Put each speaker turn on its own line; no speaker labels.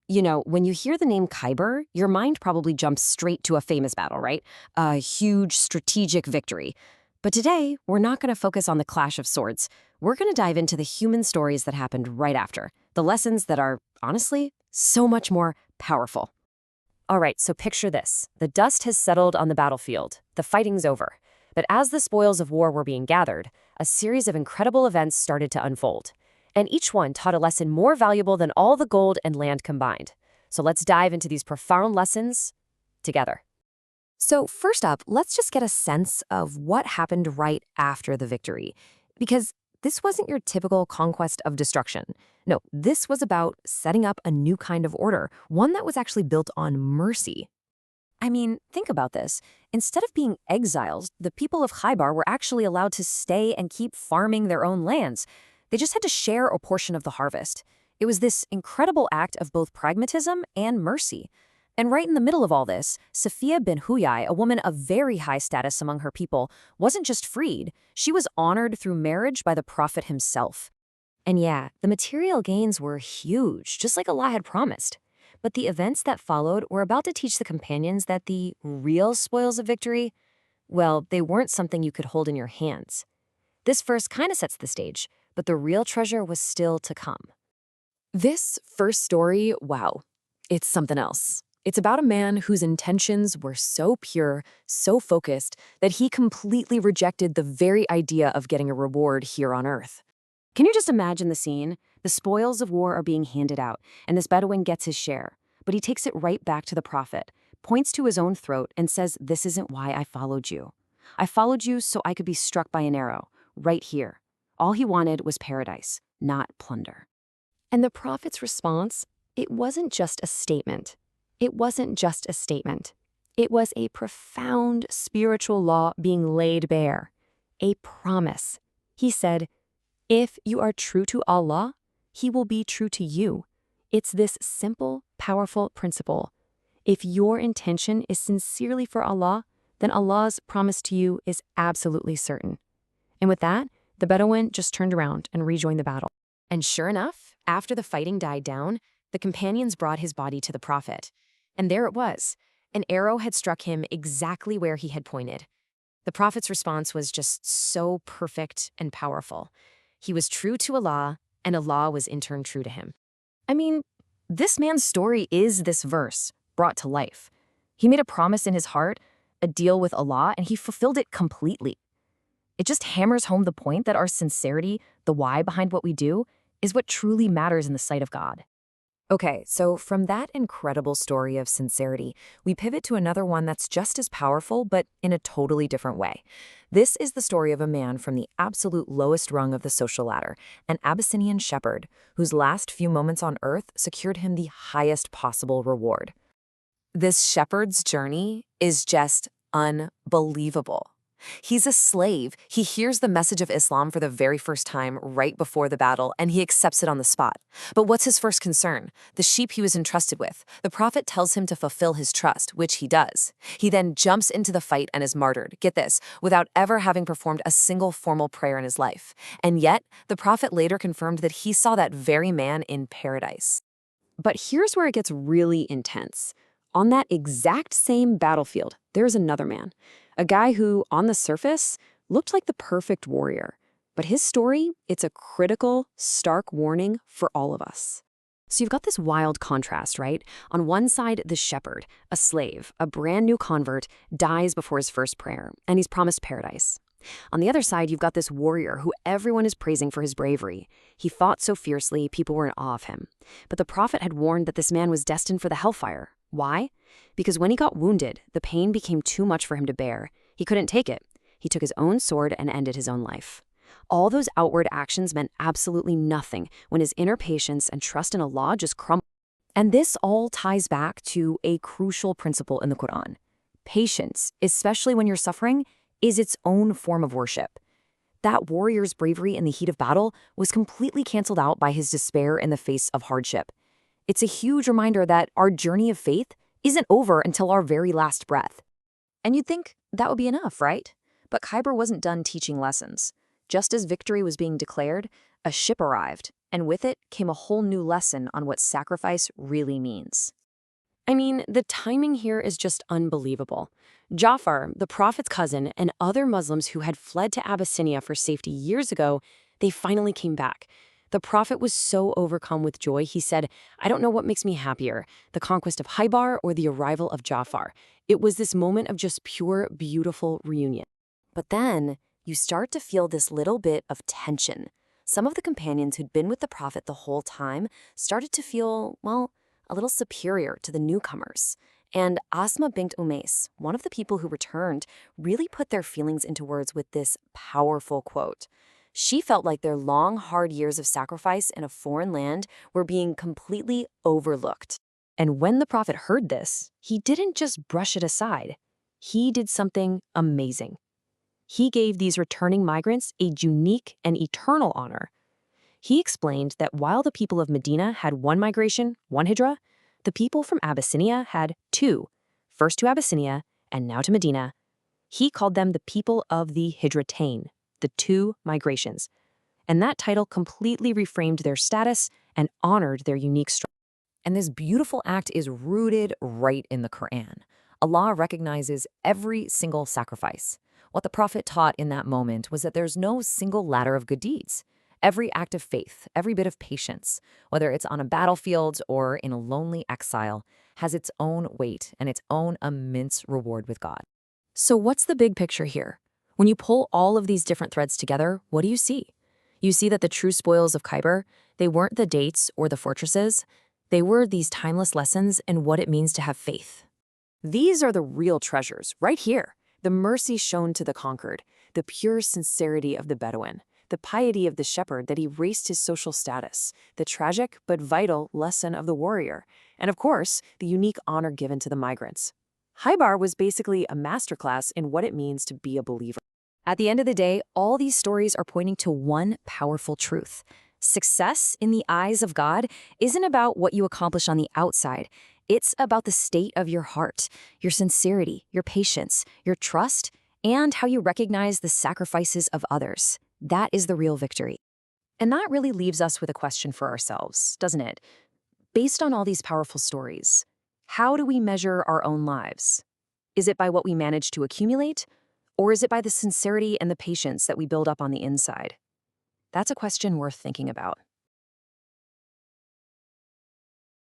You know, when you hear the name Khyber, your mind probably jumps straight to a famous battle, right? A huge strategic victory. But today, we're not going to focus on the clash of swords. We're going to dive into the human stories that happened right after, the lessons that are, honestly, so much more powerful. All right, so picture this. The dust has settled on the battlefield. The fighting's over. But as the spoils of war were being gathered, a series of incredible events started to unfold. And each one taught a lesson more valuable than all the gold and land combined. So let's dive into these profound lessons together. So first up, let's just get a sense of what happened right after the victory. Because this wasn't your typical conquest of destruction. No, this was about setting up a new kind of order, one that was actually built on mercy. I mean, think about this. Instead of being exiles, the people of Khaibar were actually allowed to stay and keep farming their own lands. They just had to share a portion of the harvest. It was this incredible act of both pragmatism and mercy. And right in the middle of all this, Safiyyah bin Huyai, a woman of very high status among her people, wasn't just freed, she was honored through marriage by the prophet himself. And yeah, the material gains were huge, just like Allah had promised. But the events that followed were about to teach the companions that the real spoils of victory, well, they weren't something you could hold in your hands. This verse kind of sets the stage, but the real treasure was still to come. This first story, wow, it's something else. It's about a man whose intentions were so pure, so focused, that he completely rejected the very idea of getting a reward here on earth. Can you just imagine the scene? The spoils of war are being handed out, and this Bedouin gets his share. But he takes it right back to the prophet, points to his own throat, and says, "This isn't why I followed you. I followed you so I could be struck by an arrow, right here." All he wanted was paradise, not plunder. And the prophet's response, it wasn't just a statement. It wasn't just a statement. It was a profound spiritual law being laid bare, a promise. He said, "If you are true to Allah, He will be true to you." It's this simple, powerful principle. If your intention is sincerely for Allah, then Allah's promise to you is absolutely certain. And with that, the Bedouin just turned around and rejoined the battle. And sure enough, after the fighting died down, the companions brought his body to the prophet. And there it was. An arrow had struck him exactly where he had pointed. The prophet's response was just so perfect and powerful. He was true to Allah, and Allah was in turn true to him. I mean, this man's story is this verse brought to life. He made a promise in his heart, a deal with Allah, and he fulfilled it completely. It just hammers home the point that our sincerity, the why behind what we do, is what truly matters in the sight of God. Okay, so from that incredible story of sincerity, we pivot to another one that's just as powerful, but in a totally different way. This is the story of a man from the absolute lowest rung of the social ladder, an Abyssinian shepherd, whose last few moments on earth secured him the highest possible reward. This shepherd's journey is just unbelievable. He's a slave. He hears the message of Islam for the very first time right before the battle, and he accepts it on the spot. But what's his first concern? The sheep he was entrusted with. The prophet tells him to fulfill his trust, which he does. He then jumps into the fight and is martyred, get this, without ever having performed a single formal prayer in his life. And yet, the prophet later confirmed that he saw that very man in paradise. But here's where it gets really intense. On that exact same battlefield, there's another man. A guy who, on the surface, looked like the perfect warrior. But his story, it's a critical, stark warning for all of us. So you've got this wild contrast, right? On one side, the shepherd, a slave, a brand new convert, dies before his first prayer, and he's promised paradise. On the other side, you've got this warrior who everyone is praising for his bravery. He fought so fiercely, people were in awe of him. But the prophet had warned that this man was destined for the hellfire. Why? Because when he got wounded, the pain became too much for him to bear. He couldn't take it. He took his own sword and ended his own life. All those outward actions meant absolutely nothing when his inner patience and trust in Allah just crumbled. And this all ties back to a crucial principle in the Quran. Patience, especially when you're suffering, is its own form of worship. That warrior's bravery in the heat of battle was completely canceled out by his despair in the face of hardship. It's a huge reminder that our journey of faith isn't over until our very last breath. And you'd think that would be enough, right? But Khaibar wasn't done teaching lessons. Just as victory was being declared, a ship arrived, And with it came a whole new lesson on what sacrifice really means. I mean, the timing here is just unbelievable. Jafar, the Prophet's cousin, and other Muslims who had fled to Abyssinia for safety years ago, they finally came back. The Prophet was so overcome with joy, he said, "I don't know what makes me happier, the conquest of Khaibar or the arrival of Jafar." It was this moment of just pure, beautiful reunion. But then, you start to feel this little bit of tension. Some of the companions who'd been with the Prophet the whole time started to feel, well, a little superior to the newcomers. And Asma bint Umais, one of the people who returned, really put their feelings into words with this powerful quote. She felt like their long, hard years of sacrifice in a foreign land were being completely overlooked. And when the Prophet heard this, he didn't just brush it aside. He did something amazing. He gave these returning migrants a unique and eternal honor. He explained that while the people of Medina had one migration, one hijrah, the people from Abyssinia had two, first to Abyssinia and now to Medina. He called them the people of the hijratain, the two migrations. And that title completely reframed their status and honored their unique struggle.
And this beautiful act is rooted right in the Quran. Allah recognizes every single sacrifice. What the Prophet taught in that moment was that there's no single ladder of good deeds. Every act of faith, every bit of patience, whether it's on a battlefield or in a lonely exile, has its own weight and its own immense reward with God.
So what's the big picture here? When you pull all of these different threads together, what do you see? You see that the true spoils of Khaibar, they weren't the dates or the fortresses. They were these timeless lessons in what it means to have faith. These are the real treasures, right here. The mercy shown to the conquered, the pure sincerity of the Bedouin, the piety of the shepherd that erased his social status, the tragic but vital lesson of the warrior, and of course, the unique honor given to the migrants. Khaibar was basically a masterclass in what it means to be a believer. At the end of the day, all these stories are pointing to one powerful truth. Success in the eyes of God isn't about what you accomplish on the outside. It's about the state of your heart, your sincerity, your patience, your trust, and how you recognize the sacrifices of others. That is the real victory. And that really leaves us with a question for ourselves, doesn't it? Based on all these powerful stories, how do we measure our own lives? Is it by what we manage to accumulate, or is it by the sincerity and the patience that we build up on the inside? That's a question worth thinking about.